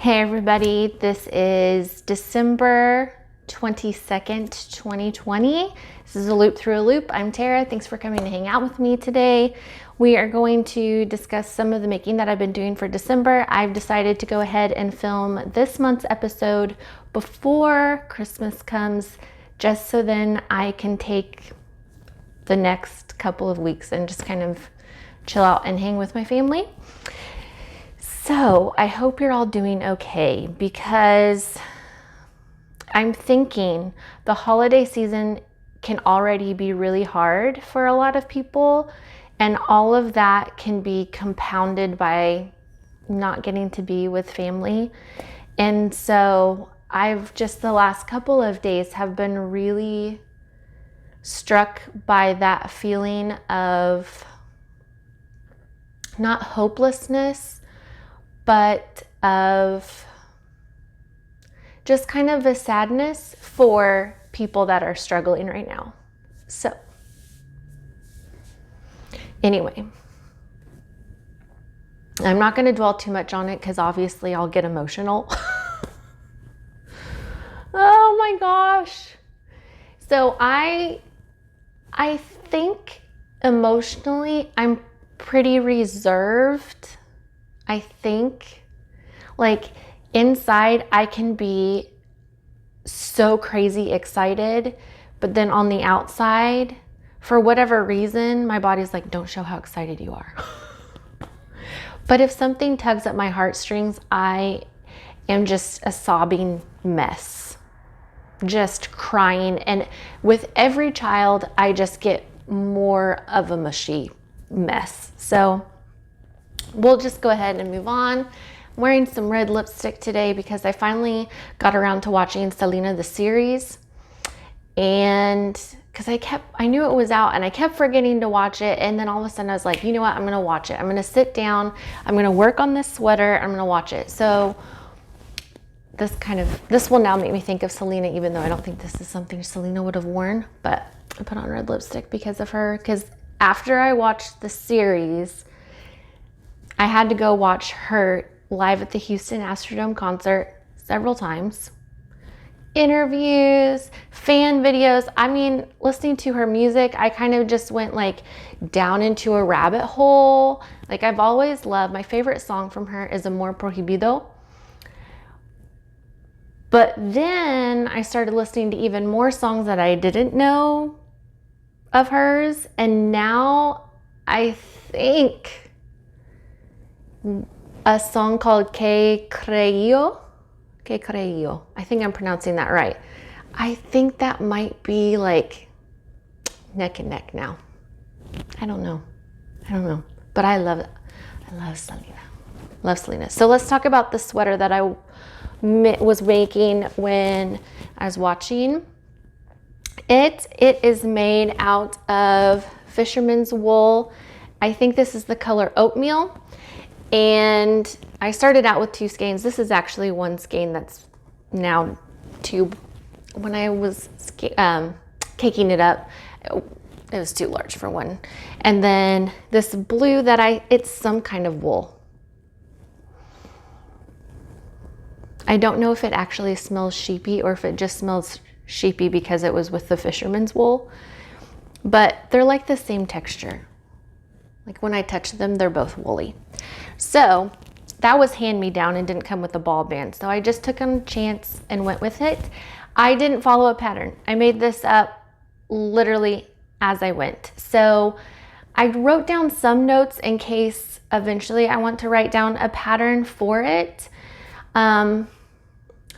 Hey everybody, this is December 22nd, 2020. This is a loop through a loop. I'm Tara. Thanks for coming to hang out with me today. We are going to discuss some of the making that I've been doing for December. I've decided to go ahead and film this month's episode before Christmas comes, just so then I can take the next couple of weeks and just kind of chill out and hang with my family. So I hope you're all doing okay, because I'm thinking the holiday season can already be really hard for a lot of people, and all of that can be compounded by not getting to be with family. And so I've just the last couple of days have been really struck by that feeling of not hopelessness, but of just kind of a sadness for people that are struggling right now. So anyway, I'm not going to dwell too much on it because obviously I'll get emotional. Oh my gosh. So I think emotionally I'm pretty reserved. I think, like, inside I can be so crazy excited, but then on the outside, for whatever reason, my body's like, don't show how excited you are. But if something tugs at my heartstrings, I am just a sobbing mess, just crying. And with every child, I just get more of a mushy mess. So we'll just go ahead and move on. I'm wearing some red lipstick today because I finally got around to watching Selena the series, and because I knew it was out and I kept forgetting to watch it, and then all of a sudden I was like, you know what, I'm gonna watch it. I'm gonna sit down, I'm gonna work on this sweater, I'm gonna watch it. So this will now make me think of Selena, even though I don't think this is something Selena would have worn, but I put on red lipstick because of her, because after I watched the series, I had to go watch her live at the Houston Astrodome concert several times. Interviews, fan videos. I mean, listening to her music, I kind of just went like down into a rabbit hole. Like, I've always loved, my favorite song from her is Amor Prohibido. But then I started listening to even more songs that I didn't know of hers. And now I think a song called Que Creo. I think I'm pronouncing that right. I think that might be like neck and neck now. I don't know. But I love Selena. So let's talk about the sweater that I was making when I was watching it. It is made out of fisherman's wool. I think this is the color oatmeal. And I started out with 2 skeins. This is actually 1 skein that's now 2. When I was caking it up, it was too large for 1. And then this blue it's some kind of wool. I don't know if it actually smells sheepy or if it just smells sheepy because it was with the fisherman's wool, but they're like the same texture. Like, when I touch them, they're both woolly. So that was hand-me-down and didn't come with a ball band. So I just took a chance and went with it. I didn't follow a pattern. I made this up literally as I went. So I wrote down some notes in case eventually I want to write down a pattern for it.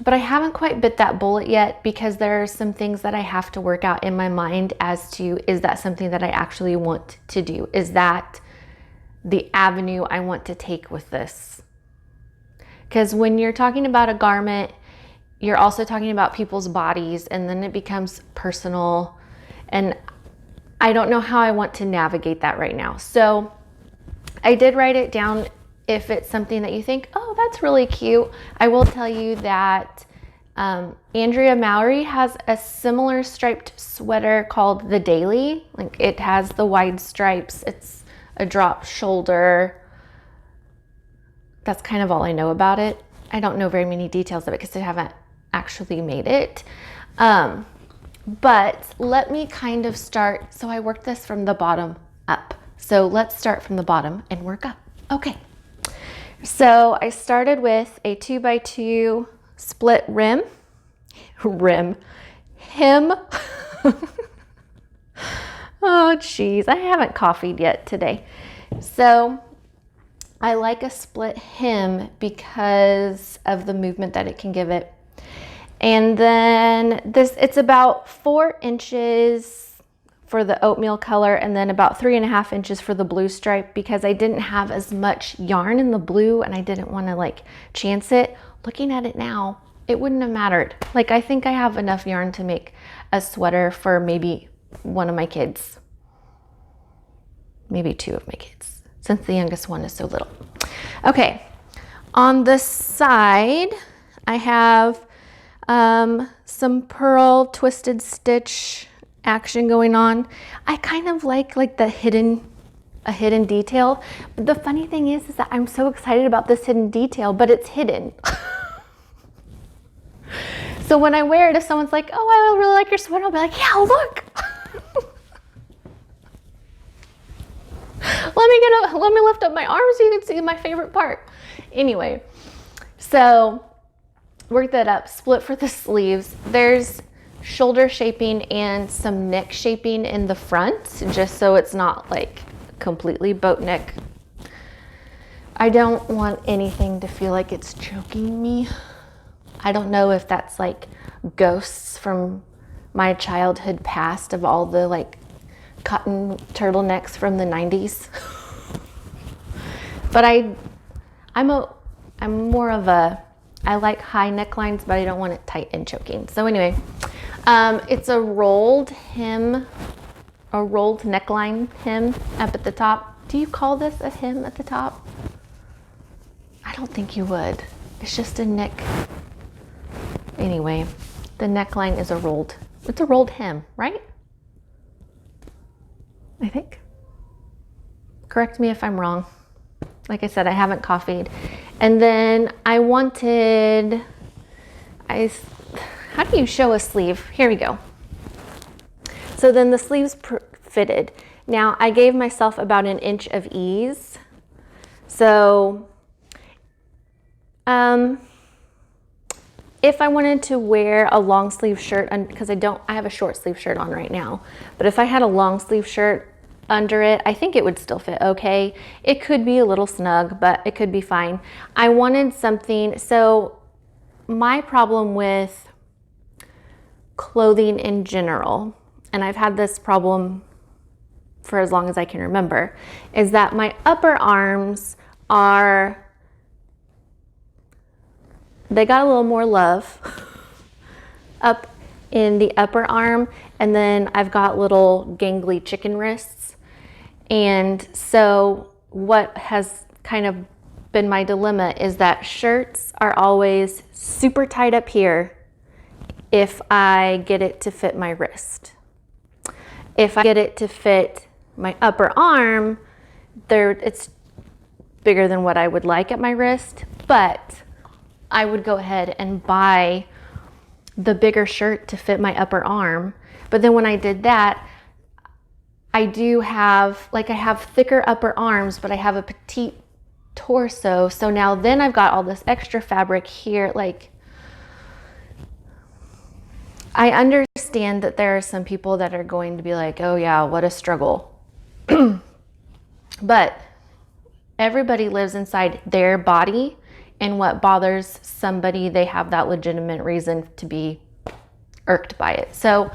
But I haven't quite bit that bullet yet because there are some things that I have to work out in my mind as to, is that something that I actually want to do? Is that the avenue I want to take with this? Because when you're talking about a garment, you're also talking about people's bodies, and then it becomes personal. And I don't know how I want to navigate that right now. So I did write it down. If it's something that you think, oh, that's really cute, I will tell you that Andrea Mowry has a similar striped sweater called the Daily. Like, it has the wide stripes. It's a drop shoulder. That's kind of all I know about it. I don't know very many details of it because I haven't actually made it. But let me kind of start. So I worked this from the bottom up. So let's start from the bottom and work up. Okay. So I started with a 2x2 split hem. Oh geez, I haven't coffeed yet today. So I like a split hem because of the movement that it can give it. And then it's about 4 inches for the oatmeal color and then about 3.5 inches for the blue stripe because I didn't have as much yarn in the blue and I didn't want to like chance it. Looking at it now, it wouldn't have mattered. Like I think I have enough yarn to make a sweater for maybe one of my kids. Maybe 2 of my kids, since the youngest one is so little. Okay, on the side, I have some purl twisted stitch action going on. I kind of like a hidden detail. But the funny thing is that I'm so excited about this hidden detail, but it's hidden. So when I wear it, if someone's like, oh, I really like your sweater, I'll be like, yeah, look. Let me lift up my arms so you can see my favorite part. Anyway, so work that up, split for the sleeves. There's shoulder shaping and some neck shaping in the front, just so it's not like completely boat neck. I don't want anything to feel like it's choking me. I don't know if that's like ghosts from my childhood past of all the like cotton turtlenecks from the 90s. But I'm more of a, I like high necklines, but I don't want it tight and choking. So anyway, it's a rolled hem, a rolled neckline hem up at the top. Do you call this a hem at the top? I don't think you would. It's just a neck. Anyway, the neckline is it's a rolled hem, right? I think. Correct me if I'm wrong. Like I said, I haven't coffeed. And then I wanted, how do you show a sleeve? Here we go. So then the sleeves fitted. Now I gave myself about 1 inch of ease. So, if I wanted to wear a long sleeve shirt, because I have a short sleeve shirt on right now, but if I had a long sleeve shirt under it, I think it would still fit okay. It could be a little snug, but it could be fine. I wanted something, so my problem with clothing in general, and I've had this problem for as long as I can remember, is that my upper arms they got a little more love up in the upper arm, and then I've got little gangly chicken wrists. And so what has kind of been my dilemma is that shirts are always super tight up here if I get it to fit my wrist. If I get it to fit my upper arm, it's bigger than what I would like at my wrist, but I would go ahead and buy the bigger shirt to fit my upper arm. But then when I did that, I have thicker upper arms, but I have a petite torso. So now then I've got all this extra fabric here. Like, I understand that there are some people that are going to be like, oh yeah, what a struggle. But everybody lives inside their body, and what bothers somebody, they have that legitimate reason to be irked by it. So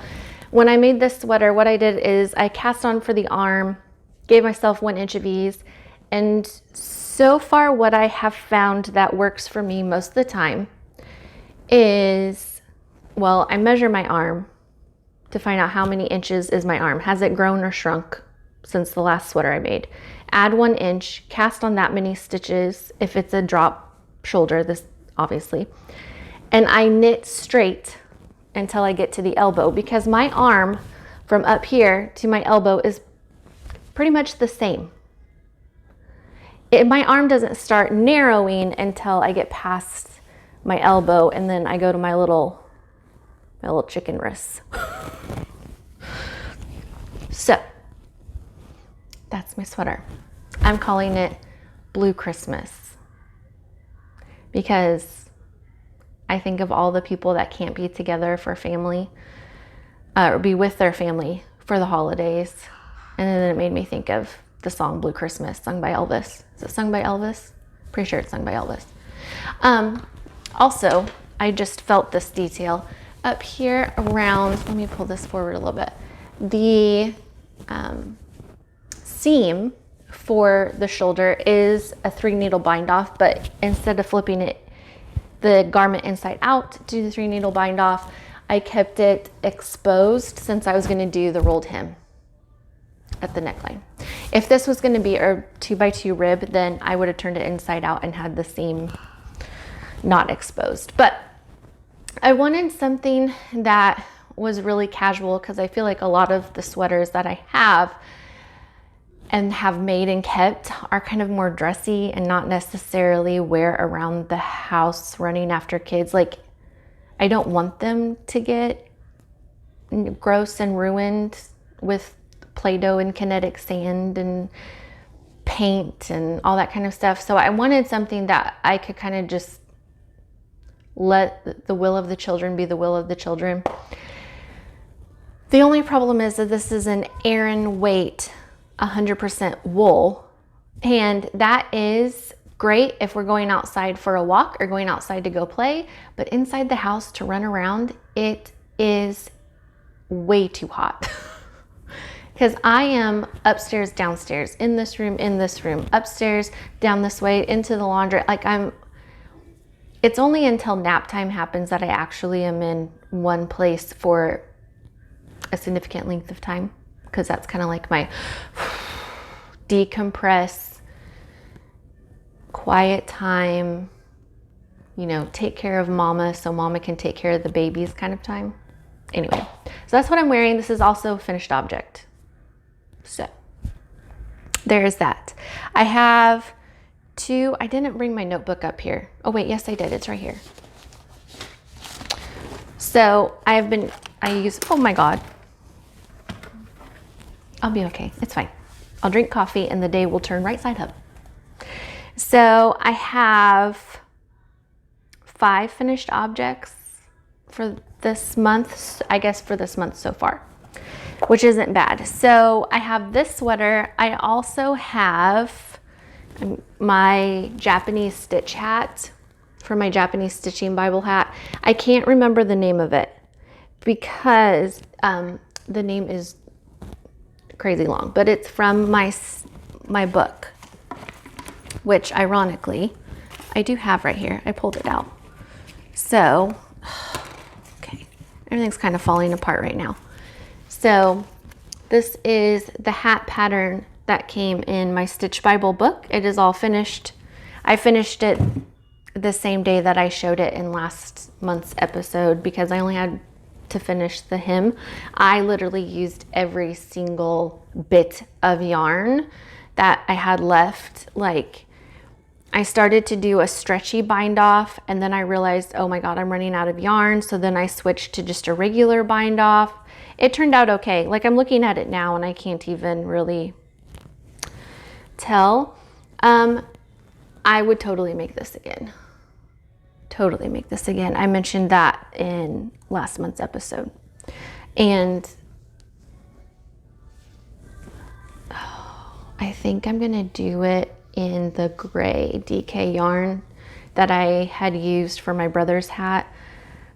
when I made this sweater, what I did is I cast on for the arm, gave myself 1 inch of ease, and so far what I have found that works for me most of the time is, well, I measure my arm to find out how many inches is my arm. Has it grown or shrunk since the last sweater I made? Add 1 inch, cast on that many stitches if it's a drop shoulder, this obviously, and I knit straight until I get to the elbow, because my arm from up here to my elbow is pretty much the same. My arm doesn't start narrowing until I get past my elbow, and then I go to my little chicken wrists. So that's my sweater. I'm calling it Blue Christmas because I think of all the people that can't be together for family, or be with their family for the holidays. And then it made me think of the song Blue Christmas, sung by Elvis. Is it sung by Elvis? Pretty sure it's sung by Elvis. Also, I just felt this detail up here around, let me pull this forward a little bit. The seam for the shoulder is a 3-needle bind off, but instead of flipping it, the garment inside out to do the 3-needle bind off, I kept it exposed since I was going to do the rolled hem at the neckline. If this was going to be a 2x2 rib, then I would have turned it inside out and had the seam not exposed. But I wanted something that was really casual because I feel like a lot of the sweaters that I have and have made and kept are kind of more dressy and not necessarily wear around the house running after kids. Like, I don't want them to get gross and ruined with Play-Doh and kinetic sand and paint and all that kind of stuff. So I wanted something that I could kind of just let the will of the children be the will of the children. The only problem is that this is an Aran weight 100% wool, and that is great if we're going outside for a walk or going outside to go play, but inside the house to run around, it is way too hot. Because I am upstairs, downstairs, in this room, upstairs, down this way, into the laundry. Like, it's only until nap time happens that I actually am in one place for a significant length of time, because that's kind of like my decompress, quiet time, take care of mama so mama can take care of the babies kind of time. Anyway, so that's what I'm wearing. This is also a finished object. So there is that. I have I didn't bring my notebook up here. Oh wait, yes I did. It's right here. So oh my God. I'll be okay. It's fine. I'll drink coffee and the day will turn right side up. So I have 5 finished objects for this month, I guess for this month so far, which isn't bad. So I have this sweater. I also have my Japanese stitch hat for my Japanese stitching Bible hat. I can't remember the name of it because the name is crazy long, but it's from my book, which ironically I do have right here. I pulled it out. So, okay, everything's kind of falling apart right now. So this is the hat pattern that came in my Stitch Bible book. It is all finished. I finished it the same day that I showed it in last month's episode because I only had to finish the hem. I literally used every single bit of yarn that I had left. Like, I started to do a stretchy bind off and then I realized, oh my God, I'm running out of yarn. So then I switched to just a regular bind off. It turned out okay. Like, I'm looking at it now and I can't even really tell. I would totally make this again. Totally make this again. I mentioned that in last month's episode. And I think I'm gonna do it in the gray DK yarn that I had used for my brother's hat,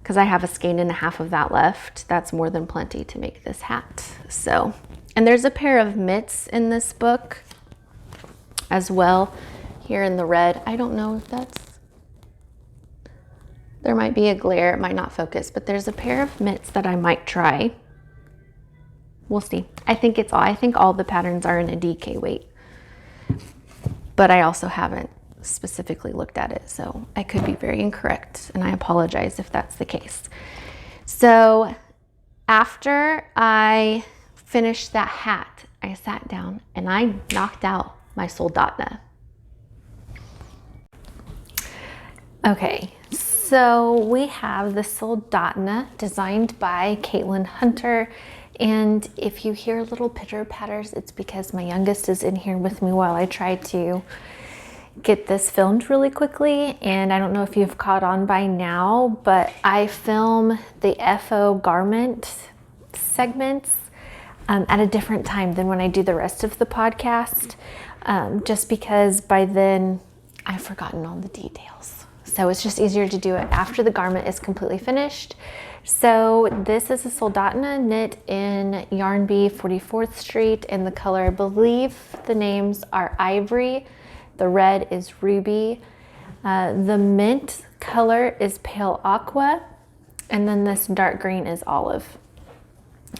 because I have a skein and a half of that left. That's more than plenty to make this hat. So, and there's a pair of mitts in this book as well, here in the red. I don't know if there might be a glare, it might not focus, but there's a pair of mitts that I might try. We'll see. I think all the patterns are in a DK weight, but I also haven't specifically looked at it, so I could be very incorrect, and I apologize if that's the case. So after I finished that hat, I sat down and I knocked out my soldotna. Okay, So we have the Soldotna designed by Caitlin Hunter. And if you hear little pitter patters, it's because my youngest is in here with me while I try to get this filmed really quickly. And I don't know if you've caught on by now, but I film the FO garment segments at a different time than when I do the rest of the podcast, just because by then I've forgotten all the details. So it's just easier to do it after the garment is completely finished. So this is a Soldotna knit in Yarn Bee 44th Street, and the color, I believe the names are Ivory, the red is Ruby, the mint color is Pale Aqua, and then this dark green is Olive.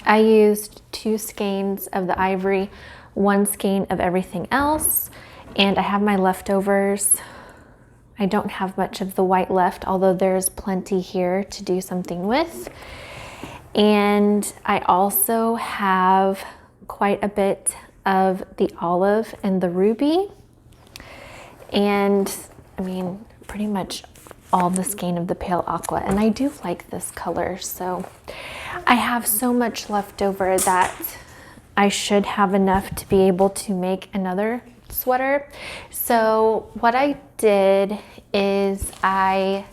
I used 2 skeins of the Ivory, 1 skein of everything else, and I have my leftovers. I don't have much of the white left, although there's plenty here to do something with. And I also have quite a bit of the Olive and the Ruby. And I mean, pretty much all the skein of the Pale Aqua. And I do like this color. So I have so much left over that I should have enough to be able to make another sweater. So what I did is I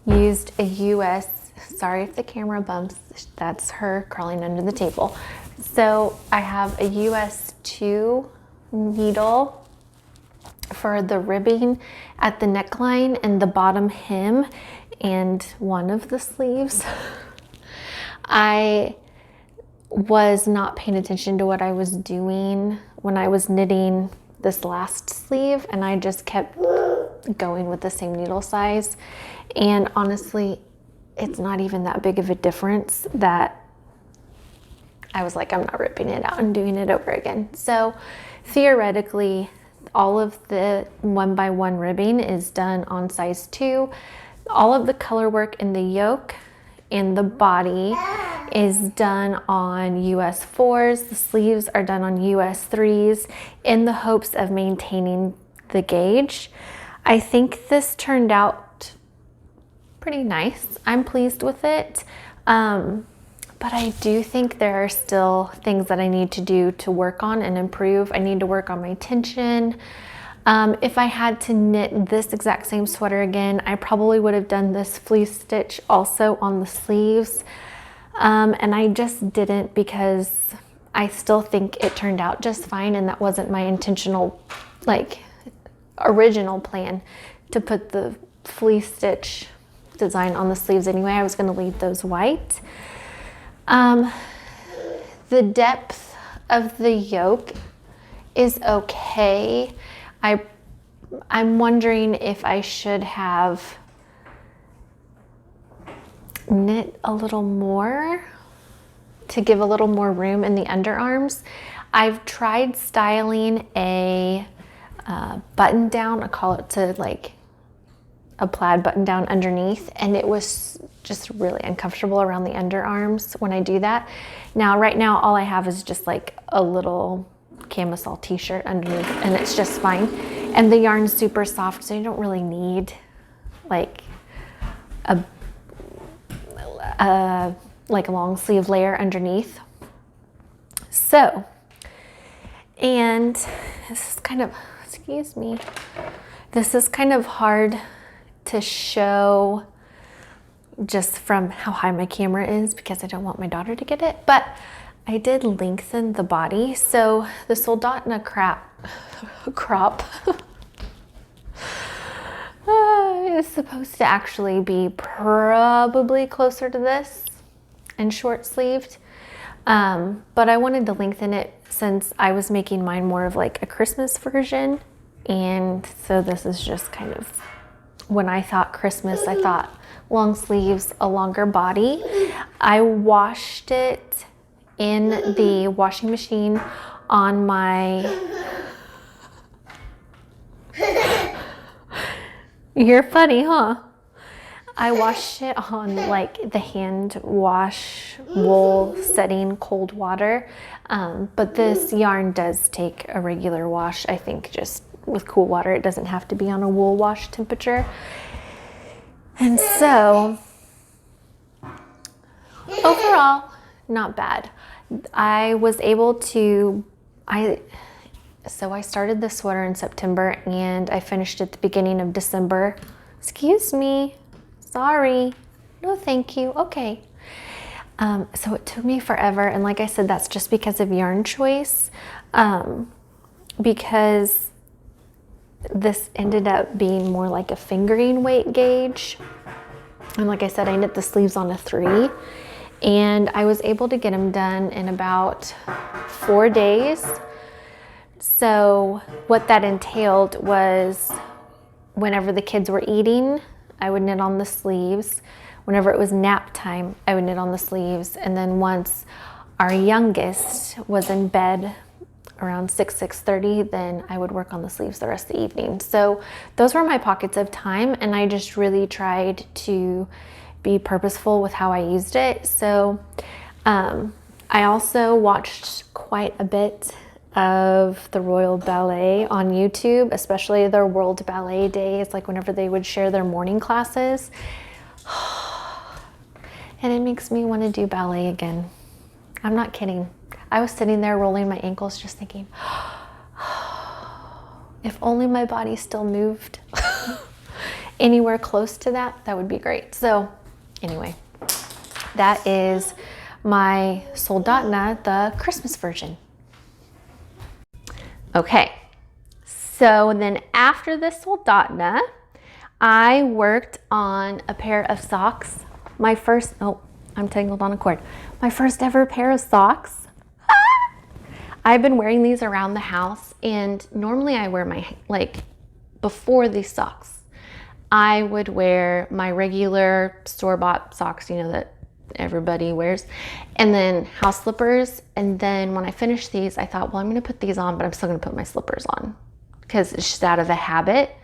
used a US, sorry if the camera bumps, that's her crawling under the table. So I have a US 2 needle for the ribbing at the neckline and the bottom hem and one of the sleeves. I was not paying attention to what I was doing when I was knitting this last sleeve, and I just kept going with the same needle size. And honestly, it's not even that big of a difference that I was like, I'm not ripping it out and doing it over again. So theoretically, all of the 1x1 ribbing is done on size 2. All of the color work in the yoke and the body is done on US 4s. The sleeves are done on US 3s in the hopes of maintaining the gauge. I think this turned out pretty nice. I'm pleased with it. But I do think there are still things that I need to do to work on and improve. I need to work on my tension. If I had to knit this exact same sweater again, I probably would have done this fleece stitch also on the sleeves. And I just didn't because I still think it turned out just fine, and that wasn't my intentional, like, original plan to put the fleece stitch design on the sleeves anyway. I was going to leave those white. The depth of the yoke is okay. I'm wondering if I should have knit a little more to give a little more room in the underarms. I've tried styling a button down, I call it to like a plaid button down underneath, and it was just really uncomfortable around the underarms when I do that. Now, right now, all I have is just like a little camisole t-shirt underneath, and it's just fine. And the yarn's super soft, so you don't really need like a long sleeve layer underneath. So, and this is kind of, excuse me, this is kind of hard to show just from how high my camera is because I don't want my daughter to get it, but I did lengthen the body. So the Soldotna crop is supposed to actually be probably closer to this and short sleeved. But I wanted to lengthen it since I was making mine more of like a Christmas version. And so this is just kind of, when I thought Christmas, I thought long sleeves, a longer body. I washed it in the washing machine on my, you're funny, huh? I washed it on like the hand wash wool setting cold water. But this yarn does take a regular wash, I think, just with cool water. It doesn't have to be on a wool wash temperature. And so overall, not bad. I was able to, so I started the sweater in September and I finished at the beginning of December. Excuse me, sorry, no thank you, okay. So it took me forever, and like I said, that's just because of yarn choice, because this ended up being more like a fingering weight gauge. And like I said, I knit the sleeves on a 3, and I was able to get them done in about 4 days. So what that entailed was whenever the kids were eating, I would knit on the sleeves. Whenever it was nap time, I would knit on the sleeves. And then once our youngest was in bed around 6:30, then I would work on the sleeves the rest of the evening. So those were my pockets of time, and I just really tried to be purposeful with how I used it. So I also watched quite a bit of the Royal Ballet on YouTube, especially their World Ballet Days, like whenever they would share their morning classes. And it makes me want to do ballet again. I'm not kidding. I was sitting there rolling my ankles just thinking, if only my body still moved anywhere close to that, that would be great. So anyway, that is my Soldatna, the Christmas version. Okay, so then after the Soldatna, I worked on a pair of socks. My first, oh, I'm tangled on a cord. My first ever pair of socks. I've been wearing these around the house, and normally I wear my, like, before these socks, I would wear my regular store-bought socks, you know, that everybody wears, and then house slippers. And then when I finished these, I thought, well, I'm going to put these on, but I'm still going to put my slippers on because it's just out of a habit.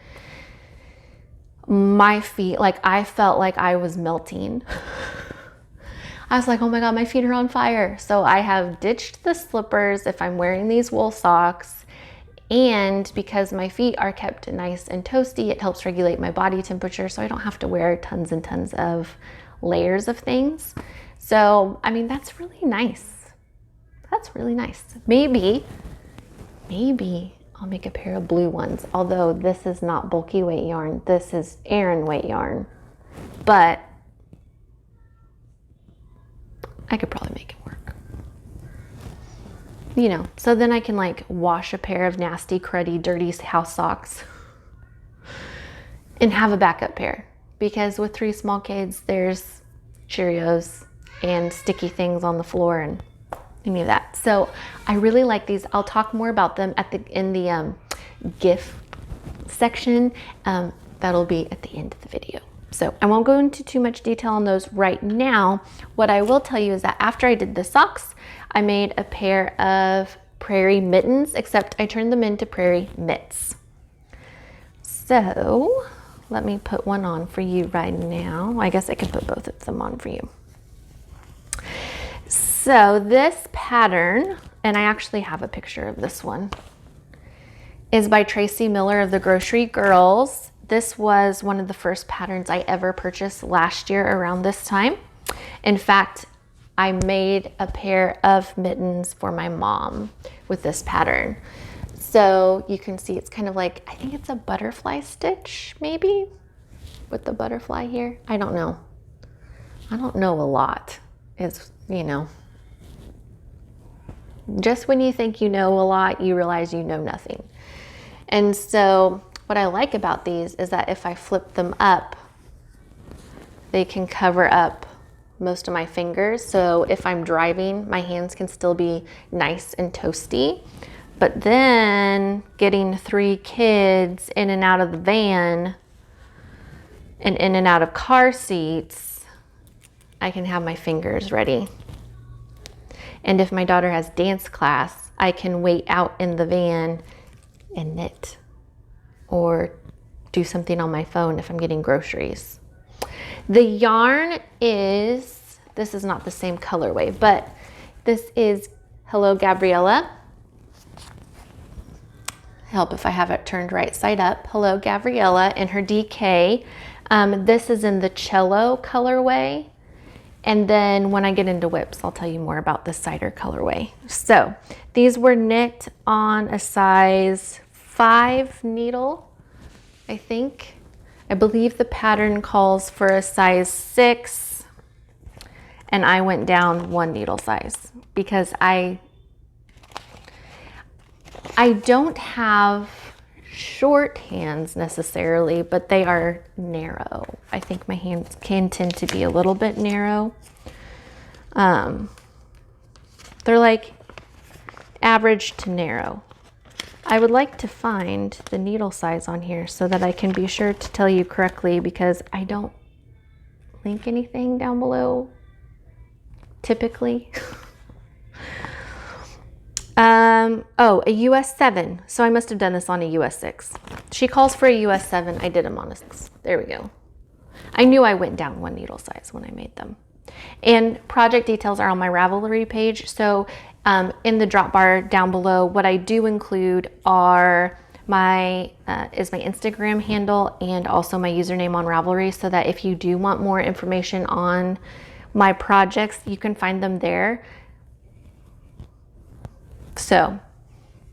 My feet, like, I felt like I was melting. I was like, oh my God, my feet are on fire. So I have ditched the slippers if I'm wearing these wool socks. And because my feet are kept nice and toasty, it helps regulate my body temperature, so I don't have to wear tons and tons of layers of things. So, I mean, that's really nice. That's really nice. Maybe I'll make a pair of blue ones, although this is not bulky weight yarn. This is Aran weight yarn, but I could probably make it work. You know, so then I can like wash a pair of nasty, cruddy, dirty house socks and have a backup pair. Because with 3 small kids, there's Cheerios and sticky things on the floor and any of that. So I really like these. I'll talk more about them in the gift section. That'll be at the end of the video. So I won't go into too much detail on those right now. What I will tell you is that after I did the socks, I made a pair of Prairie Mittens, except I turned them into Prairie Mitts. So let me put one on for you right now. I guess I can put both of them on for you. So this pattern, and I actually have a picture of this one, is by Tracy Miller of the Grocery Girls. This was one of the first patterns I ever purchased last year around this time. In fact, I made a pair of mittens for my mom with this pattern. So you can see it's kind of like, I think it's a butterfly stitch maybe with the butterfly here. I don't know. I don't know a lot. It's, you know, just when you think you know a lot, you realize you know nothing. And so what I like about these is that if I flip them up, they can cover up most of my fingers. So if I'm driving, my hands can still be nice and toasty. But then getting 3 kids in and out of the van and in and out of car seats, I can have my fingers ready. And if my daughter has dance class, I can wait out in the van and knit or do something on my phone if I'm getting groceries. The yarn is, this is not the same colorway, but this is Hello Gabriella. Help if I have it turned right side up. Hello Gabriella in her DK This is in the cello colorway. And then when I get into whips, I'll tell you more about the cider colorway. So these were knit on a size 5 needle, I think. I believe the pattern calls for a size 6, and I went down 1 needle size because I don't have short hands necessarily, but they are narrow. I think my hands can tend to be a little bit narrow. They're like average to narrow. I would like to find the needle size on here so that I can be sure to tell you correctly, because I don't link anything down below typically. Oh, a US 7. So I must have done this on a US 6. She calls for a US 7. I did them on a 6. There we go. I knew I went down 1 needle size when I made them. And project details are on my Ravlery page. So in the drop bar down below, what I do include are my Instagram handle and also my username on Ravlery, so that if you do want more information on my projects, you can find them there. So,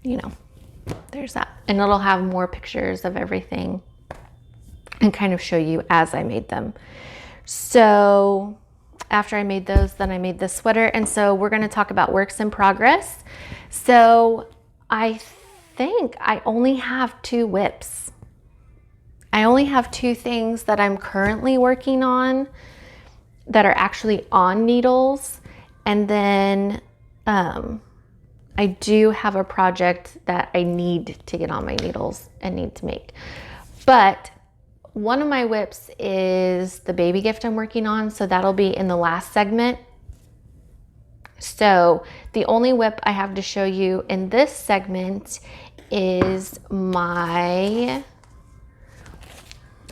you know, there's that. And it'll have more pictures of everything and kind of show you as I made them. So after I made those, then I made this sweater. And so we're going to talk about works in progress. So I think I only have 2 whips. I only have 2 things that I'm currently working on that are actually on needles. And then, I do have a project that I need to get on my needles and need to make. But one of my whips is the baby gift I'm working on, so that'll be in the last segment. So the only whip I have to show you in this segment is my,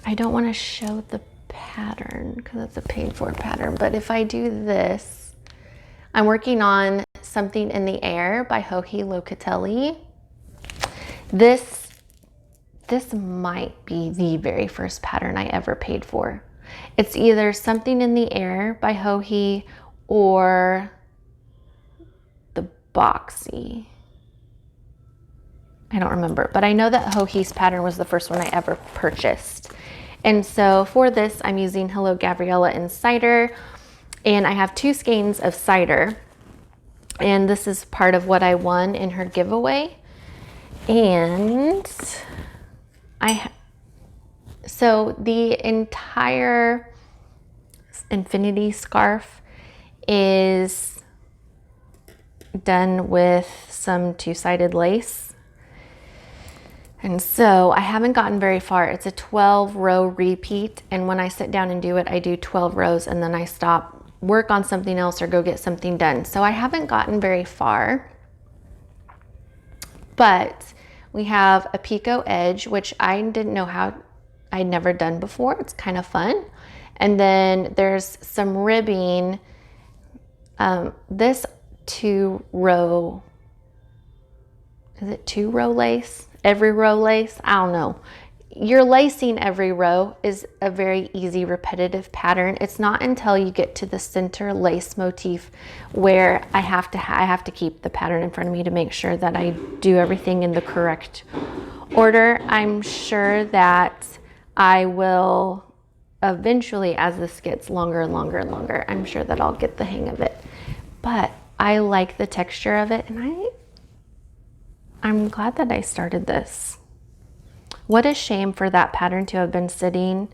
I don't want to show the pattern because it's a paid for pattern, but if I do this, I'm working on Something in the Air by Joji Locatelli. This might be the very first pattern I ever paid for. It's either Something in the Air by Joji or the Boxy. I don't remember, but I know that Joji's pattern was the first one I ever purchased. And so for this, I'm using Hello Gabriella in cider, and I have 2 skeins of cider. And this is part of what I won in her giveaway. And so the entire infinity scarf is done with some 2-sided lace. And so I haven't gotten very far. It's a 12-row repeat. And when I sit down and do it, I do 12 rows and then I stop, work on something else, or go get something done. So I haven't gotten very far, but we have a picot edge, which I didn't know how, I'd never done before. It's kind of fun. And then there's some ribbing. This 2-row, is it 2-row lace? Every row lace? I don't know. You're lacing every row is a very easy repetitive pattern. It's not until you get to the center lace motif where I have to keep the pattern in front of me to make sure that I do everything in the correct order. I'm sure that I will eventually, as this gets longer and longer and longer, I'm sure that I'll get the hang of it. But I like the texture of it, and I'm glad that I started this. What a shame for that pattern to have been sitting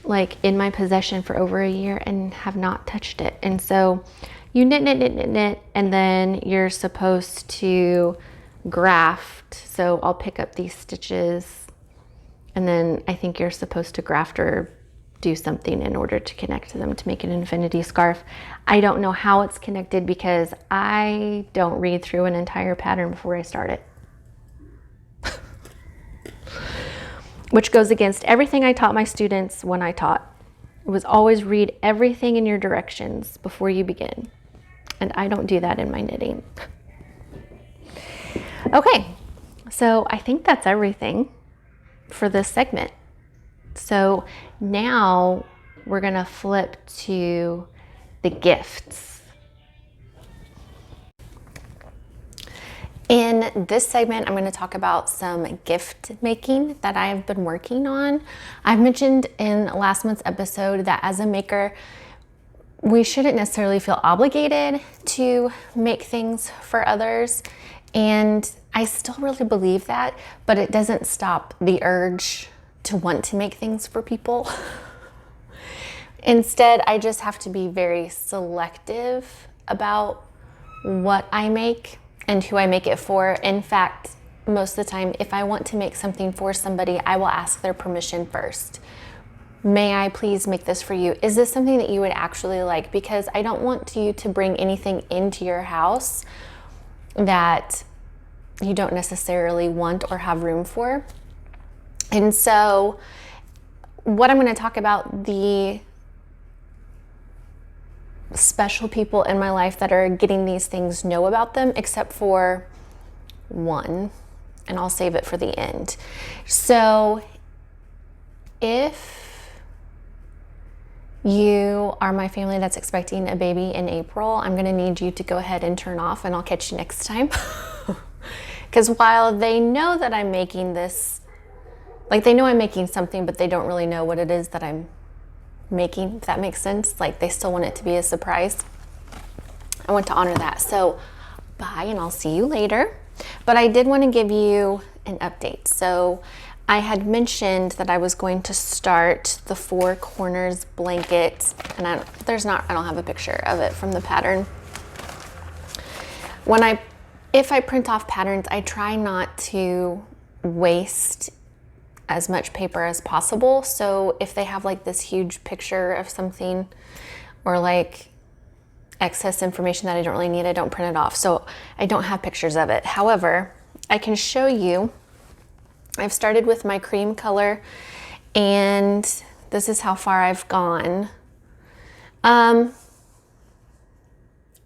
like in my possession for over a year and have not touched it. And so you knit, and then you're supposed to graft. So I'll pick up these stitches, and then I think you're supposed to graft or do something in order to connect to them to make an infinity scarf. I don't know how it's connected because I don't read through an entire pattern before I start it. Which goes against everything I taught my students when I taught. It was always read everything in your directions before you begin. And I don't do that in my knitting. Okay, so I think that's everything for this segment. So now we're gonna flip to the gifts. In this segment, I'm going to talk about some gift making that I have been working on. I've mentioned in last month's episode that as a maker, we shouldn't necessarily feel obligated to make things for others. And I still really believe that, but it doesn't stop the urge to want to make things for people. Instead, I just have to be very selective about what I make and who I make it for. In fact, most of the time, if I want to make something for somebody, I will ask their permission first. May I please make this for you? Is this something that you would actually like? Because I don't want you to bring anything into your house that you don't necessarily want or have room for. And so what I'm going to talk about, the special people in my life that are getting these things know about them, except for one, and I'll save it for the end. So if you are my family that's expecting a baby in April, I'm gonna need you to go ahead and turn off, and I'll catch you next time. Because while they know that I'm making this, like they know I'm making something, but they don't really know what it is that I'm making, if that makes sense. Like they still want it to be a surprise. I want to honor that. So bye, and I'll see you later. But I did want to give you an update. So I had mentioned that I was going to start the 4 corners blanket, and I don't have a picture of it from the pattern. If I print off patterns, I try not to waste as much paper as possible. So if they have like this huge picture of something or like excess information that I don't really need, I don't print it off. So I don't have pictures of it. However, I can show you, I've started with my cream color, and this is how far I've gone.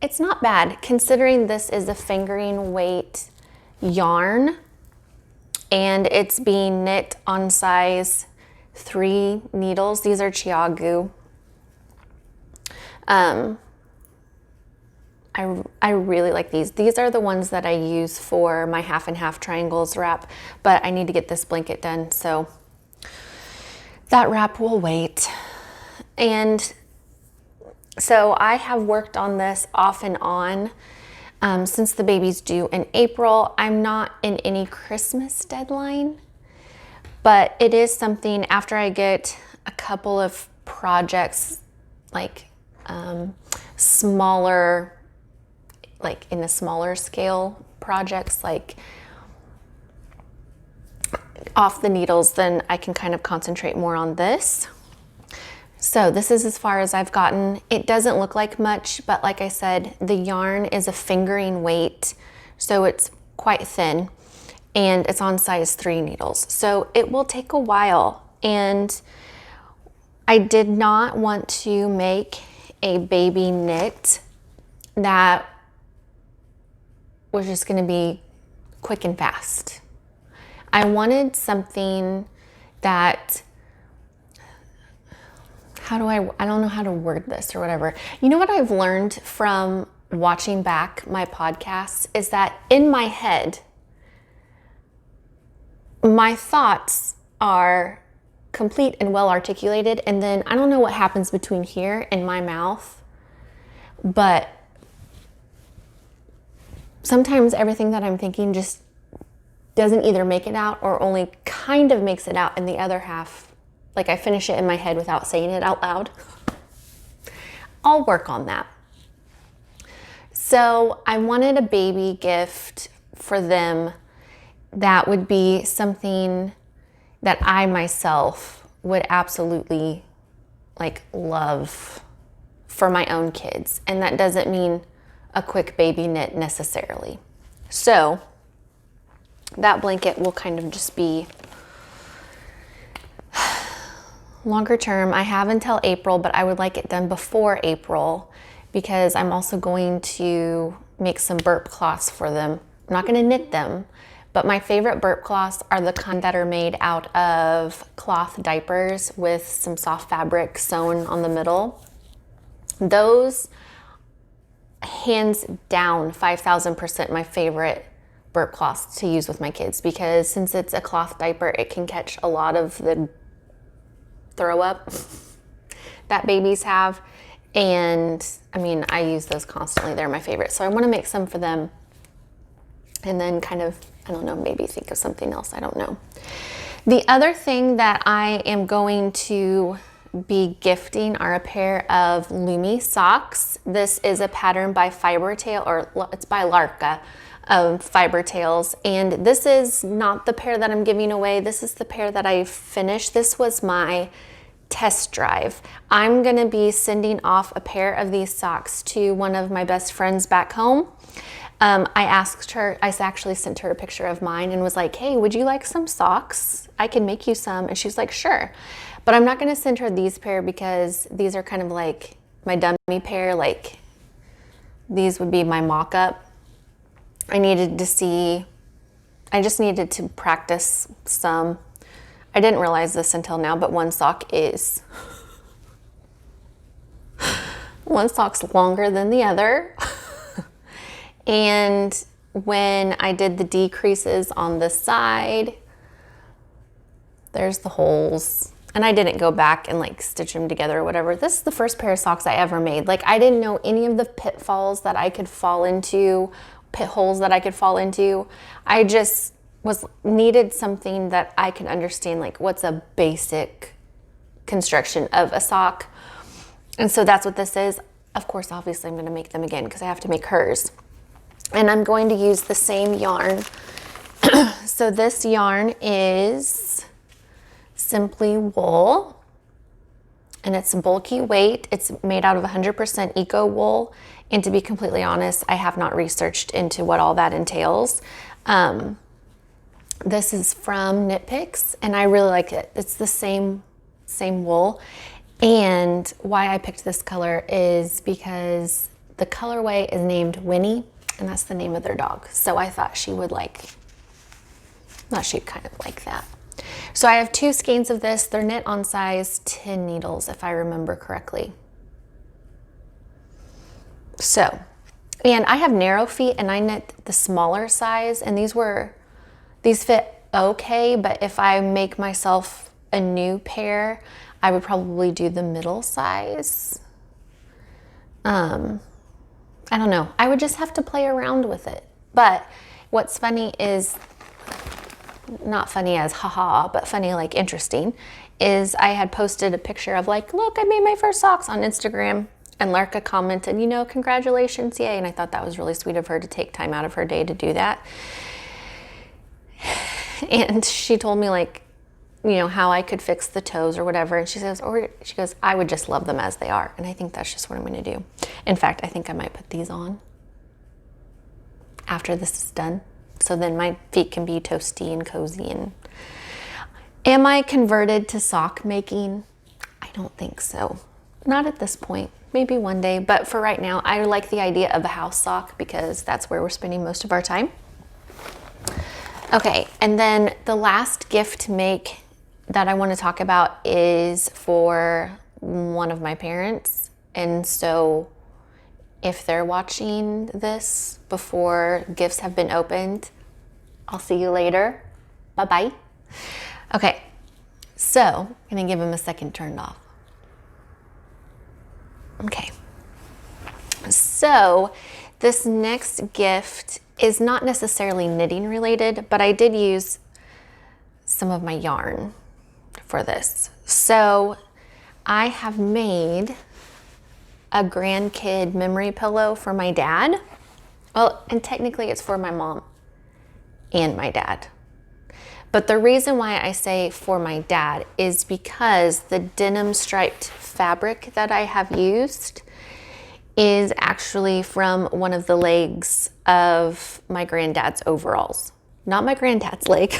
It's not bad considering this is a fingering weight yarn, and it's being knit on size 3 needles. These are Chiagu. I really like these. These are the ones that I use for my half and half triangles wrap, but I need to get this blanket done, so that wrap will wait. And so I have worked on this off and on since the baby's due in April. I'm not in any Christmas deadline, but it is something after I get a couple of projects, like smaller, like in a smaller scale projects, like off the needles, then I can kind of concentrate more on this. So this is as far as I've gotten. It doesn't look like much, but like I said, the yarn is a fingering weight, so it's quite thin, and it's on size 3 needles. So it will take a while, and I did not want to make a baby knit that was just gonna be quick and fast. I wanted something that, I don't know how to word this or whatever. You know what I've learned from watching back my podcasts is that in my head, my thoughts are complete and well articulated, and then I don't know what happens between here and my mouth, but sometimes everything that I'm thinking just doesn't either make it out or only kind of makes it out, and the other half, like I finish it in my head without saying it out loud. I'll work on that. So I wanted a baby gift for them that would be something that I myself would absolutely like love for my own kids. And that doesn't mean a quick baby knit necessarily. So that blanket will kind of just be longer term. I have until April, but I would like it done before April because I'm also going to make some burp cloths for them. I'm not going to knit them, But my favorite burp cloths are the kind that are made out of cloth diapers with some soft fabric sewn on the middle. Those, hands down, 5,000% my favorite burp cloths to use with my kids, because since it's a cloth diaper, it can catch a lot of the throw up that babies have. And I mean, I use those constantly. They're my favorite. So I want to make some for them. And then kind of, I don't know, maybe think of something else. I don't know. The other thing that I am going to be gifting are a pair of Lumi Socks. This is a pattern by Fibertail, or it's by Larka of Fibertails. And this is not the pair that I'm giving away. This is the pair that I finished. This was my test drive. I'm gonna be sending off a pair of these socks to one of my best friends back home. I asked her, I actually sent her a picture of mine and was like, hey, would you like some socks? I can make you some. And she's like, sure. But I'm not gonna send her these pair because these are kind of like my dummy pair. Like, these would be my mock-up. I just needed to practice some. I didn't realize this until now, but one sock's longer than the other. And when I did the decreases on the side, there's the holes. And I didn't go back and like stitch them together or whatever. This is the first pair of socks I ever made. Like, I didn't know any of the pitfalls that I could fall into, pit holes that I could fall into. I just needed something that I can understand, like what's a basic construction of a sock. And so that's what this is. Of course, obviously I'm gonna make them again because I have to make hers. And I'm going to use the same yarn. So this yarn is Simply Wool, and it's bulky weight. It's made out of 100% eco wool. And to be completely honest, I have not researched into what all that entails. This is from Knit Picks, and I really like it. It's the same wool. And why I picked this color is because the colorway is named Winnie, and that's the name of their dog. So I thought she'd kind of like that. So I have 2 skeins of this. They're knit on size 10 needles, if I remember correctly. So, and I have narrow feet, and I knit the smaller size, and these fit okay, but if I make myself a new pair, I would probably do the middle size. I don't know. I would just have to play around with it. But what's funny is, not funny as haha, but funny like interesting, is I had posted a picture of like, look, I made my first socks on Instagram, and Larka commented, you know, congratulations, yay. And I thought that was really sweet of her to take time out of her day to do that. And she told me, like, you know, how I could fix the toes or whatever. And she goes, I would just love them as they are. And I think that's just what I'm going to do. In fact, I think I might put these on after this is done. So then my feet can be toasty and cozy. And am I converted to sock making? I don't think so. Not at this point. Maybe one day. But for right now, I like the idea of a house sock because that's where we're spending most of our time. Okay, and then the last gift make that I want to talk about is for one of my parents. And so if they're watching this before gifts have been opened, I'll see you later. Bye-bye. Okay, so I'm gonna give him a second turned off. Okay, so this next gift is not necessarily knitting related, but I did use some of my yarn for this. So I have made a grandkid memory pillow for my dad. Well, and technically it's for my mom and my dad. But the reason why I say for my dad is because the denim striped fabric that I have used is actually from one of the legs of my granddad's overalls. Not my granddad's leg.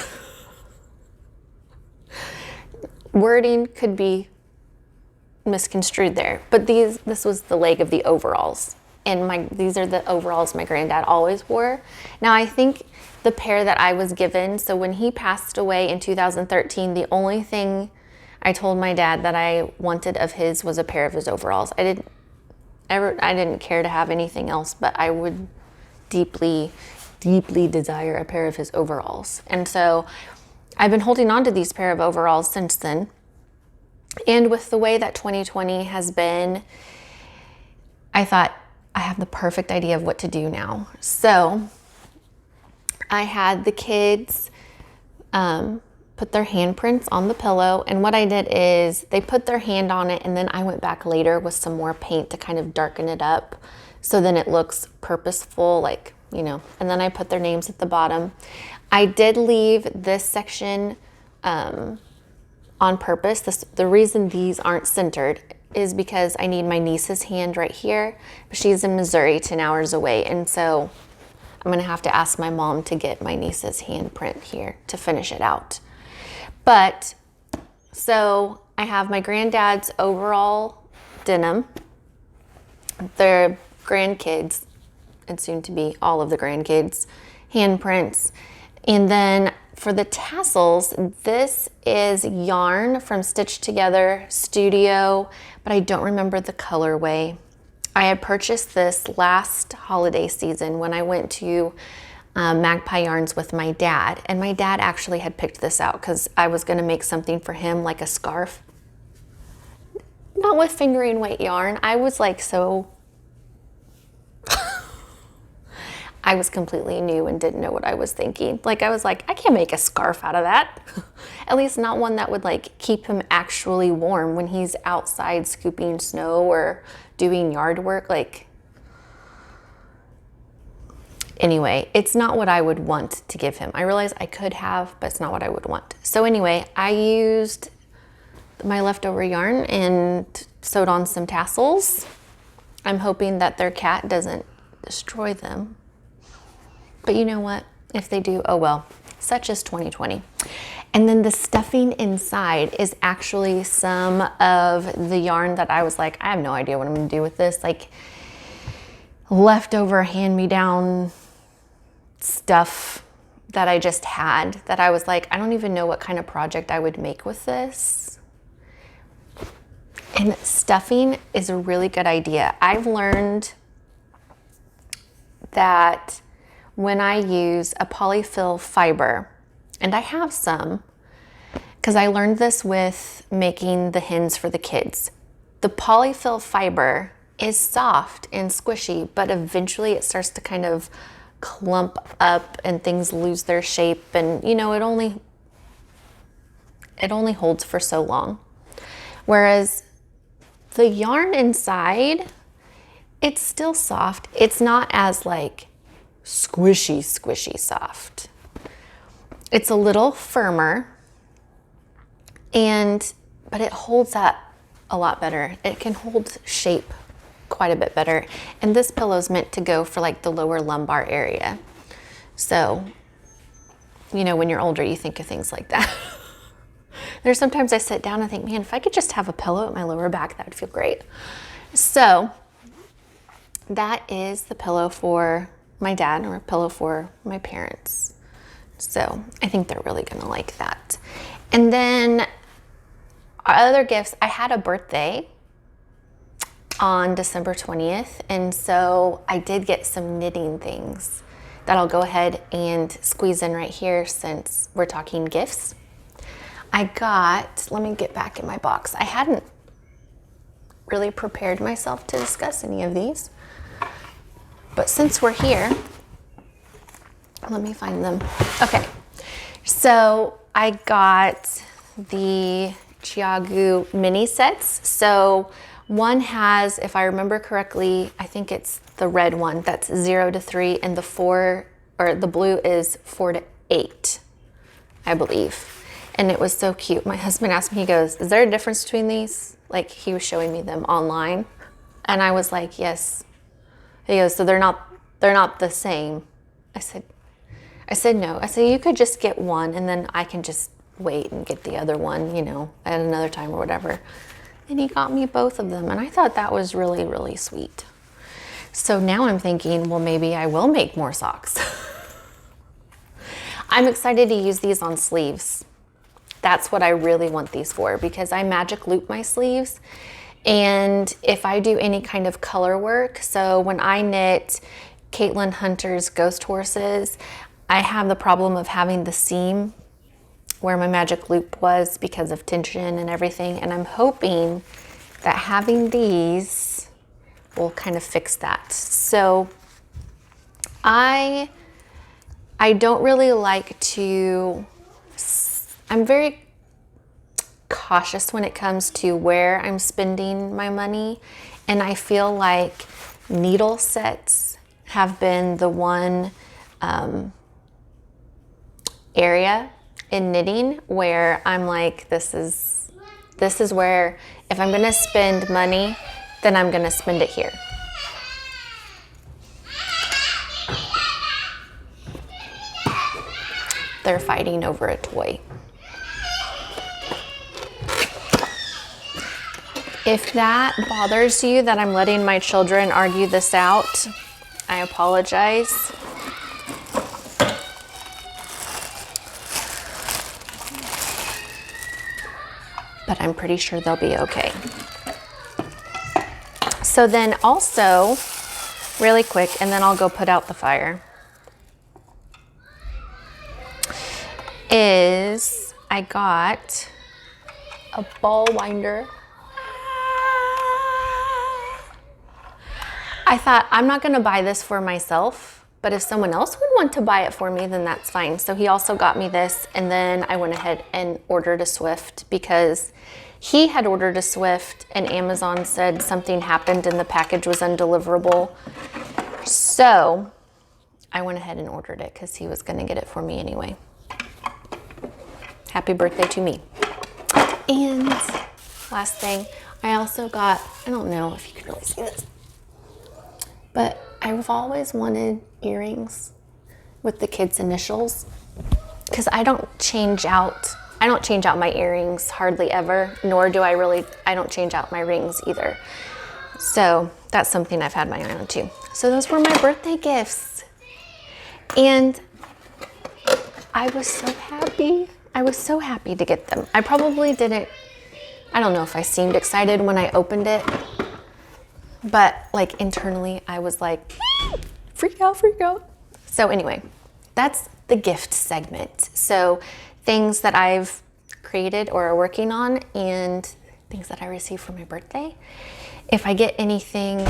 Wording could be misconstrued there, but this was the leg of the overalls And these are the overalls my granddad always wore. Now I think the pair that I was given, so when he passed away in 2013, the only thing I told my dad that I wanted of his was a pair of his overalls. I didn't care to have anything else, but I would deeply, deeply desire a pair of his overalls. And so I've been holding on to these pair of overalls since then. And with the way that 2020 has been, I thought I have the perfect idea of what to do now. So I had the kids put their handprints on the pillow. And what I did is they put their hand on it, and then I went back later with some more paint to kind of darken it up. So then it looks purposeful, like, you know, and then I put their names at the bottom. I did leave this section on purpose. The reason these aren't centered is because I need my niece's hand right here. She's in Missouri, 10 hours away. And so I'm gonna have to ask my mom to get my niece's handprint here to finish it out. But, so I have my granddad's overall denim, their grandkids, and soon to be all of the grandkids, handprints. And then for the tassels, this is yarn from Stitch Together Studio, but I don't remember the colorway. I had purchased this last holiday season when I went to Magpie Yarns with my dad, and my dad actually had picked this out because I was going to make something for him, like a scarf. Not with fingering weight yarn. I was like so... I was completely new and didn't know what I was thinking. Like, I was like, I can't make a scarf out of that. At least not one that would like keep him actually warm when he's outside scooping snow or doing yard work. Like, anyway, it's not what I would want to give him. I realize I could have, but it's not what I would want. So anyway, I used my leftover yarn and sewed on some tassels. I'm hoping that their cat doesn't destroy them. But you know what? If they do, oh well. Such is 2020. And then the stuffing inside is actually some of the yarn that I was like, I have no idea what I'm gonna do with this. Like, leftover hand-me-down stuff that I just had that I was like, I don't even know what kind of project I would make with this. And stuffing is a really good idea. I've learned that when I use a polyfill fiber, and I have some, because I learned this with making the hens for the kids. The polyfill fiber is soft and squishy, but eventually it starts to kind of clump up and things lose their shape, and you know, it only holds for so long. Whereas the yarn inside, it's still soft. It's not as like squishy soft. It's a little firmer, but it holds up a lot better. It can hold shape quite a bit better. And this pillow is meant to go for like the lower lumbar area. So, you know, when you're older, you think of things like that. There's sometimes I sit down and think, man, if I could just have a pillow at my lower back, that would feel great. So that is the pillow for my dad, or a pillow for my parents. So I think they're really gonna like that. And then our other gifts, I had a birthday on December 20th. And so I did get some knitting things that I'll go ahead and squeeze in right here since we're talking gifts. I got, let me get back in my box. I hadn't really prepared myself to discuss any of these. But since we're here, let me find them. Okay, so I got the Chiagu mini sets. So one has, if I remember correctly, I think it's the red one that's 0 to 3, and the blue is 4 to 8, I believe. And it was so cute. My husband asked me, he goes, is there a difference between these? Like, he was showing me them online. And I was like, yes. He goes, so they're not the same. I said no. I said, you could just get one and then I can just wait and get the other one, you know, at another time or whatever. And he got me both of them. And I thought that was really, really sweet. So now I'm thinking, well, maybe I will make more socks. I'm excited to use these on sleeves. That's what I really want these for, because I magic loop my sleeves. And if I do any kind of color work, so when I knit Caitlin Hunter's Ghost Horses, I have the problem of having the seam where my magic loop was because of tension and everything. And I'm hoping that having these will kind of fix that. So I don't really like to, I'm very cautious when it comes to where I'm spending my money. And I feel like needle sets have been the one area in knitting where I'm like, this is where if I'm gonna spend money, then I'm gonna spend it here. They're fighting over a toy. If that bothers you that I'm letting my children argue this out, I apologize. But I'm pretty sure they'll be okay. So then also, really quick, and then I'll go put out the fire, is I got a ball winder. I thought, I'm not gonna buy this for myself, but if someone else would want to buy it for me, then that's fine. So he also got me this, and then I went ahead and ordered a Swift because he had ordered a Swift and Amazon said something happened and the package was undeliverable. So I went ahead and ordered it because he was gonna get it for me anyway. Happy birthday to me. And last thing, I also got, I don't know if you can really see this, but I've always wanted earrings with the kids' initials because I don't change out my earrings hardly ever, nor do I don't change out my rings either. So that's something I've had my eye on too. So those were my birthday gifts. And I was so happy. I was so happy to get them. I probably didn't, I don't know if I seemed excited when I opened it, but like internally I was like, freak out. So anyway, that's the gift segment. So things that I've created or are working on and things that I received for my birthday. If I get anything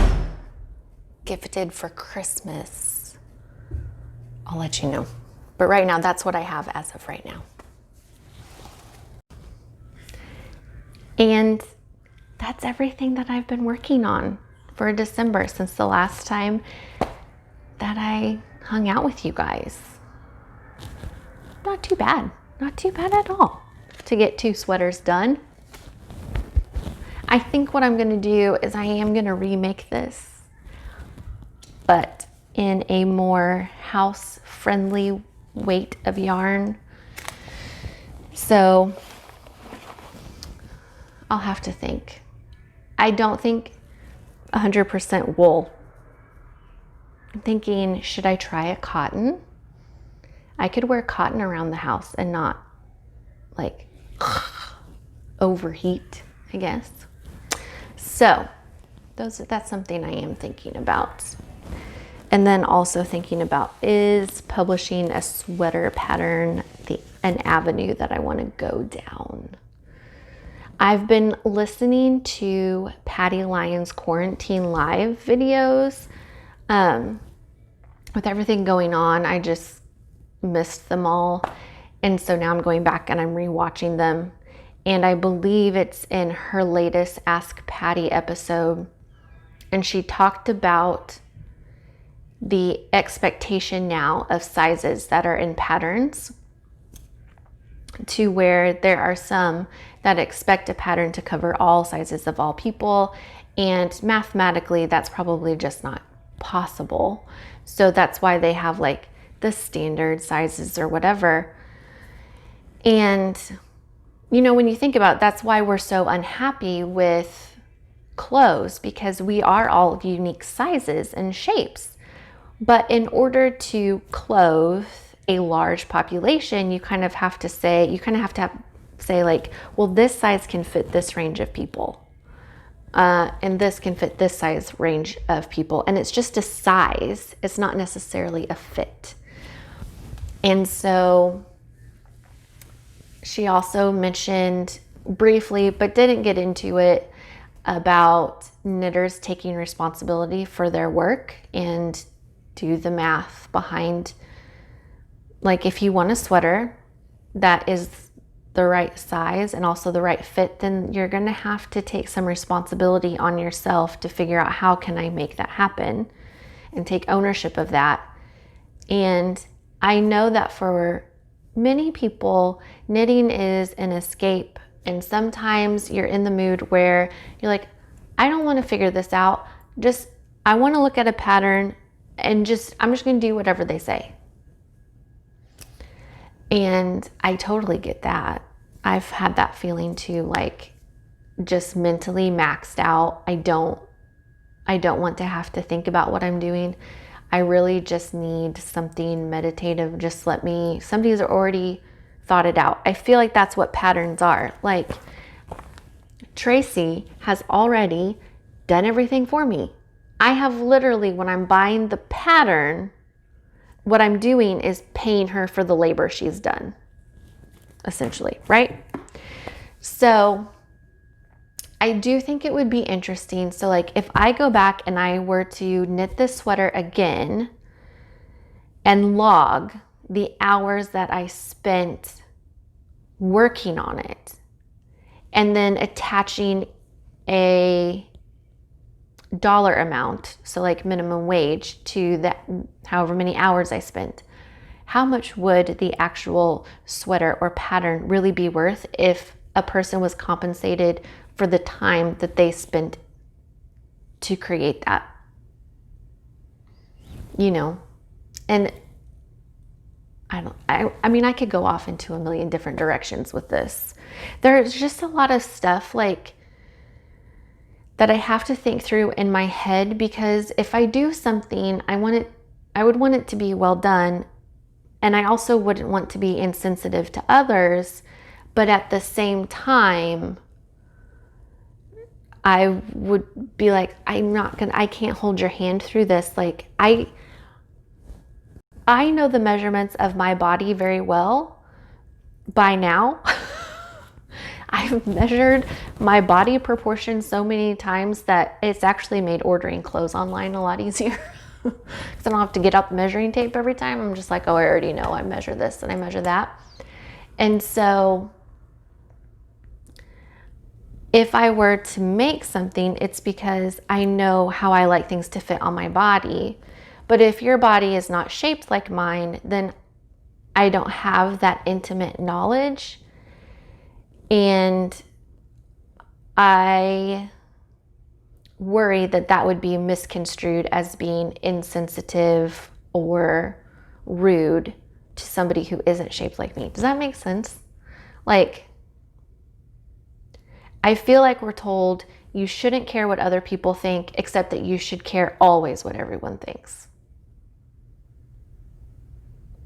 gifted for Christmas, I'll let you know. But right now, that's what I have as of right now. And that's everything that I've been working on for December since the last time that I hung out with you guys. Not too bad at all to get 2 sweaters done. I think what I'm gonna do is I am gonna remake this, but in a more house-friendly weight of yarn. So I'll have to think. I don't think 100% wool. I'm thinking, should I try a cotton? I could wear cotton around the house and not like overheat, I guess. So that's something I am thinking about. And then also thinking about, is publishing a sweater pattern an avenue that I want to go down? I've been listening to Patty Lyon's Quarantine Live videos. With everything going on, I just missed them all. And so now I'm going back and I'm rewatching them. And I believe it's in her latest Ask Patty episode. And she talked about the expectation now of sizes that are in patterns, to where there are some that expect a pattern to cover all sizes of all people. And mathematically, that's probably just not possible. So that's why they have like the standard sizes or whatever. And, you know, when you think about it, that's why we're so unhappy with clothes because we are all unique sizes and shapes. But in order to clothe a large population, you kind of have to say like, well, this size can fit this range of people. And this can fit this size range of people. And it's just a size. It's not necessarily a fit. And so she also mentioned briefly, but didn't get into it, about knitters taking responsibility for their work and do the math behind, like, if you want a sweater that is the right size and also the right fit, then you're going to have to take some responsibility on yourself to figure out how can I make that happen and take ownership of that. And I know that for many people, knitting is an escape. And sometimes you're in the mood where you're like, I don't want to figure this out. I want to look at a pattern and I'm just going to do whatever they say. And I totally get that. I've had that feeling too, like just mentally maxed out. I don't want to have to think about what I'm doing. I really just need something meditative. Somebody's already thought it out. I feel like that's what patterns are. Like, Tracy has already done everything for me. I have literally, when I'm buying the pattern, what I'm doing is paying her for the labor she's done, essentially, right? So I do think it would be interesting. So like, if I go back and I were to knit this sweater again and log the hours that I spent working on it, and then attaching a dollar amount, so like minimum wage, to that, however many hours I spent, how much would the actual sweater or pattern really be worth if a person was compensated for the time that they spent to create that? And I mean, I could go off into a million different directions with this. There's just a lot of stuff like that I have to think through in my head, because if I do something, I would want it to be well done. And I also wouldn't want to be insensitive to others, but at the same time, I would be like, I can't hold your hand through this. Like, I know the measurements of my body very well by now. I've measured my body proportions so many times that it's actually made ordering clothes online a lot easier. Because I don't have to get out the measuring tape every time. I'm just like, oh, I already know I measure this and I measure that. And so if I were to make something, it's because I know how I like things to fit on my body. But if your body is not shaped like mine, then I don't have that intimate knowledge. And I worry that that would be misconstrued as being insensitive or rude to somebody who isn't shaped like me. Does that make sense? Like, I feel like we're told you shouldn't care what other people think, except that you should care always what everyone thinks.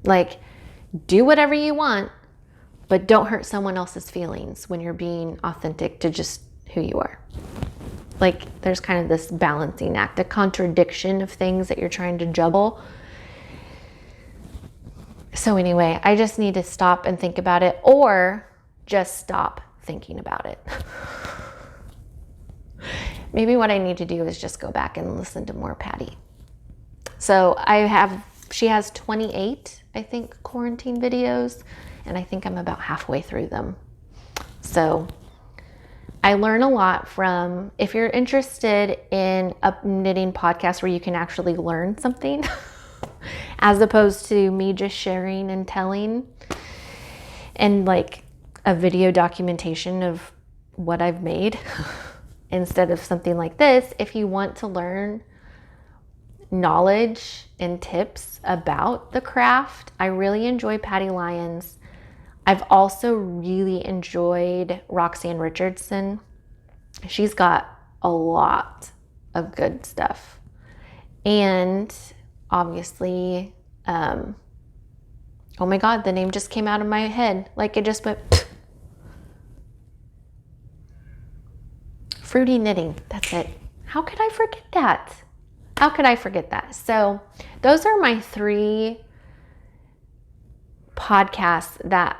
Like, do whatever you want, but don't hurt someone else's feelings when you're being authentic to just who you are. Like, there's kind of this balancing act, a contradiction of things that you're trying to juggle. So anyway, I just need to stop and think about it, or just stop thinking about it. Maybe what I need to do is just go back and listen to more Patty. So she has 28, I think, quarantine videos, and I think I'm about halfway through them. So I learn a lot from, if you're interested in a knitting podcast where you can actually learn something, as opposed to me just sharing and telling, and like a video documentation of what I've made, instead of something like this, if you want to learn knowledge and tips about the craft, I really enjoy Patty Lyons. I've also really enjoyed Roxanne Richardson. She's got a lot of good stuff. And obviously, oh my God, the name just came out of my head. Like it just went, pfft. Fruity Knitting. That's it. How could I forget that? How could I forget that? So those are my 3 podcasts that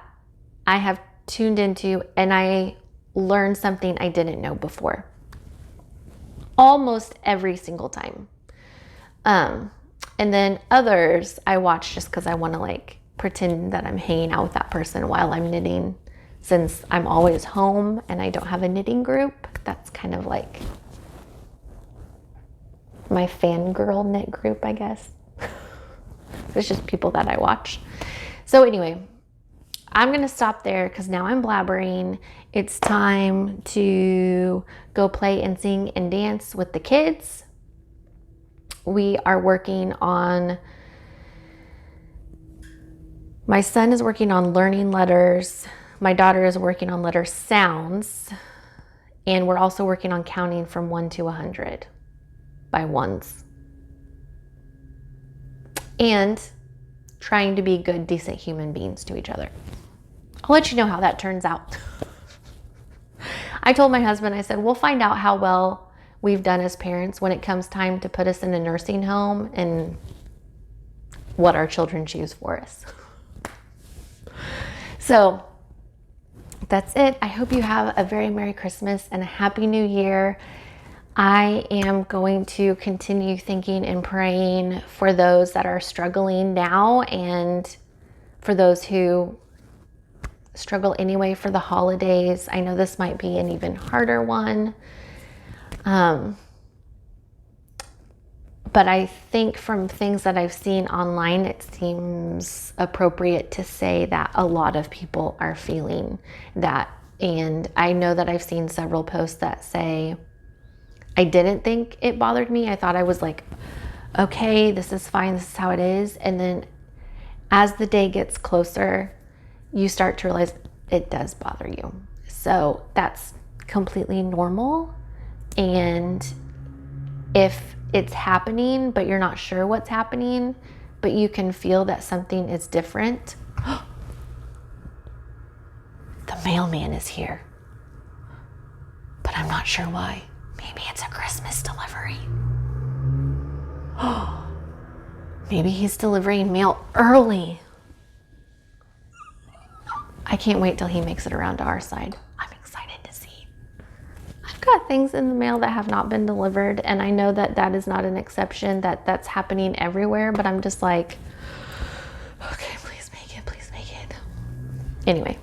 I have tuned into, and I learned something I didn't know before. Almost every single time. And then others I watch just because I want to like pretend that I'm hanging out with that person while I'm knitting, since I'm always home and I don't have a knitting group. That's kind of like my fangirl knit group, I guess. It's just people that I watch. So anyway, I'm going to stop there because now I'm blabbering. It's time to go play and sing and dance with the kids. We are working on, my son is working on learning letters. My daughter is working on letter sounds. And we're also working on counting from 1 to 100 by ones. And trying to be good, decent human beings to each other. I'll let you know how that turns out. I told my husband, I said, we'll find out how well we've done as parents when it comes time to put us in a nursing home and what our children choose for us. So that's it. I hope you have a very Merry Christmas and a Happy New Year. I am going to continue thinking and praying for those that are struggling now and for those who struggle anyway for the holidays. I know this might be an even harder one. But I think from things that I've seen online, it seems appropriate to say that a lot of people are feeling that. And I know that I've seen several posts that say, I didn't think it bothered me. I thought I was like, okay, this is fine. This is how it is. And then as the day gets closer, you start to realize it does bother you. So that's completely normal. And if it's happening, but you're not sure what's happening, but you can feel that something is different. The mailman is here, but I'm not sure why. Maybe it's a Christmas delivery. Maybe he's delivering mail early. I can't wait till he makes it around to our side. I'm excited to see. I've got things in the mail that have not been delivered, and I know that that is not an exception, that that's happening everywhere, but I'm just like, okay, please make it, please make it. Anyway,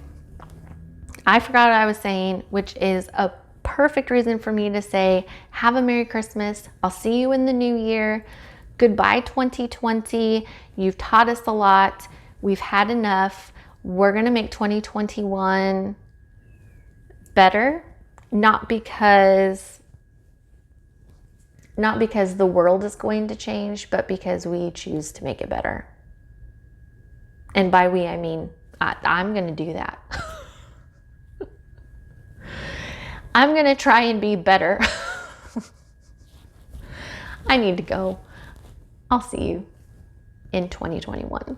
I forgot what I was saying, which is a perfect reason for me to say, have a Merry Christmas. I'll see you in the new year. Goodbye 2020. You've taught us a lot. We've had enough. We're going to make 2021 better, not because the world is going to change, but because we choose to make it better. And by we, I mean, I'm going to do that. I'm going to try and be better. I need to go. I'll see you in 2021.